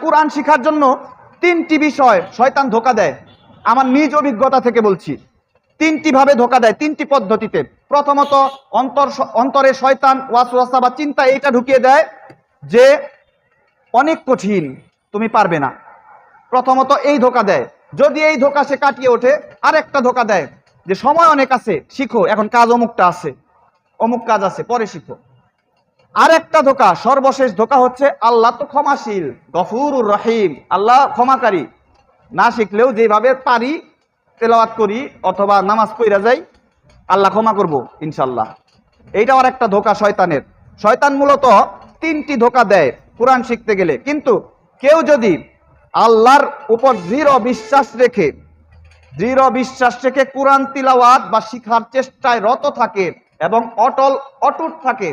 কোরআন শিখার জন্য তিনটি বিষয় শয়তান ধোকা দেয়। আমার নিজ অভিজ্ঞতা থেকে বলছি, তিনটি ভাবে ধোকা দেয়, তিনটি পদ্ধতিতে। প্রথমত অন্তরে শয়তান ওয়াসওয়াসা বা চিন্তা এইটা ঢুকিয়ে দেয় যে অনেক কঠিন, তুমি পারবে না। প্রথমত এই ধোকা দেয়। যদি এই ধোকা সে কাটিয়ে ওঠে, আরেকটা ধোকা দেয় যে সময় অনেক আছে, শিখো, এখন কাজ অমুকটা আছে, অমুক কাজ আছে, পরে শিখো। আরেকটা ধোকা, সর্বশেষ ধোকা হচ্ছে আল্লাহ তো ক্ষমাশীল, গফুরুর রহিম, আল্লাহ ক্ষমাকারী, না শিখলেও যেভাবে পারি তেলাওয়াত করি অথবা নামাজ পড়া যাই, আল্লাহ ক্ষমা করব ইনশাল্লাহ। এইটাও আর একটা ধোকা শয়তানের। শয়তান মূলত তিনটি ধোকা দেয় কোরআন শিখতে গেলে। কিন্তু কেউ যদি আল্লাহর উপর দৃঢ় বিশ্বাস রেখে কোরআন তিলাওয়াত বা শিখার চেষ্টায় রত থাকে এবং অটুট থাকে,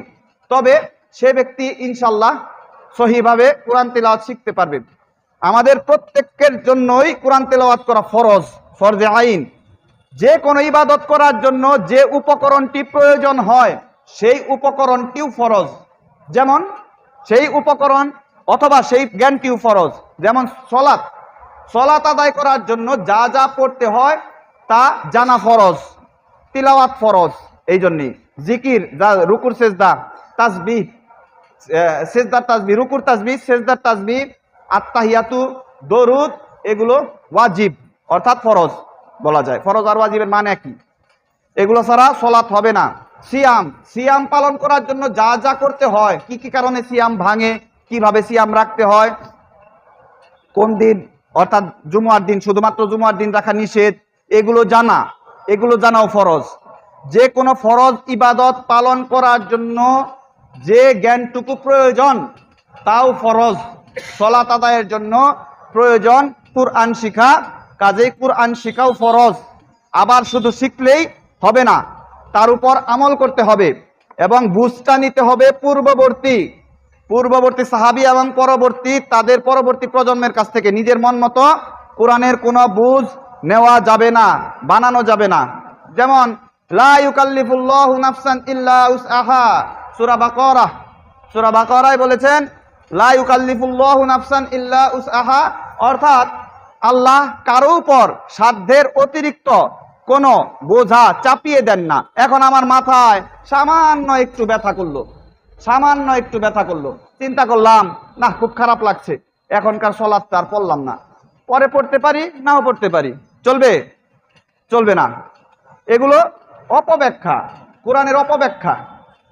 তবে সে ব্যক্তি ইনশাল্লাহ সহিভাবে কোরআন তিলাওয়াত শিখতে পারবে। আমাদের প্রত্যেকের জন্যই কোরআন তিলাওয়াত করা ফরজে আইন। যে কোনো ইবাদত করার জন্য যে উপকরণটি প্রয়োজন হয় সেই উপকরণটিও ফরজ। যেমন সেই উপকরণ অথবা সেই জ্ঞানটিও ফরজ। যেমন সলাত আদায় করার জন্য যা যা পড়তে হয় তা জানা ফরজ, তিলাওয়াত ফরজ। এই জন্যই জিকির, যা রুকুর সেজদা, তাসবিহ, সেজদার তাসবিহ, রুকুর তাসবিহ, সেজদার তাসবিহ, আত্তাহিয়াতু, দরুদ, এগুলো ওয়াজিব অর্থাৎ ফরজ বলা যায়। ফরজ আর ওয়াজিবের মানে কি? এগুলো ছাড়া সলাত হবে না। সিয়াম পালন করার জন্য যা যা করতে হয়, কি কি কারণে সিয়াম ভাঙে, কিভাবে সিয়াম রাখতে হয়, কোন দিন অর্থাৎ জুমার দিন, শুধুমাত্র জুমার দিন রাখা নিষেধ, এগুলো জানাও ফরজ। যে কোনো ফরজ ইবাদত পালন করার জন্য যে জ্ঞানটুকু প্রয়োজন তাও ফরজ। সলাত আদায়ের জন্য প্রয়োজন কুরআন শিখা, কাজেই কুরআন শিখাও ফরজ। আবার শুধু শিখলেই হবে না, তার উপর আমল করতে হবে এবং বুঝটা নিতে হবে পূর্ববর্তী সাহাবী এবং তাদের পরবর্তী প্রজন্মের কাছ থেকে। নিজের মন মতো কোরআনের কোনো বুঝ নেওয়া যাবে না, বানানো যাবে না। যেমন লা ইউকাল্লিফুল্লাহু নাফসান ইল্লা উসআহা, সূরা বাকারায় বলেছেন লা ইউকাল্লিফুল্লাহু নাফসান ইল্লা উসআহা, অর্থাৎ আল্লাহ কারো উপর সাধ্যের অতিরিক্ত কোনো বোঝা চাপিয়ে দেন না। এখন আমার মাথায় সামান্য একটু ব্যথা করলো, চিন্তা করলাম না, খুব খারাপ লাগছে, এখনকার সলাত আর পড়লাম না, পরে পড়তে পারি, নাও পড়তে পারি, চলবে না। এগুলো অপব্যাখ্যা,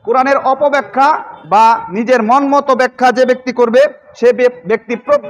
কোরআনের অপব্যাখ্যা বা নিজের মন মতো ব্যাখ্যা যে ব্যক্তি করবে সে ব্যক্তি প্রবৃত্তি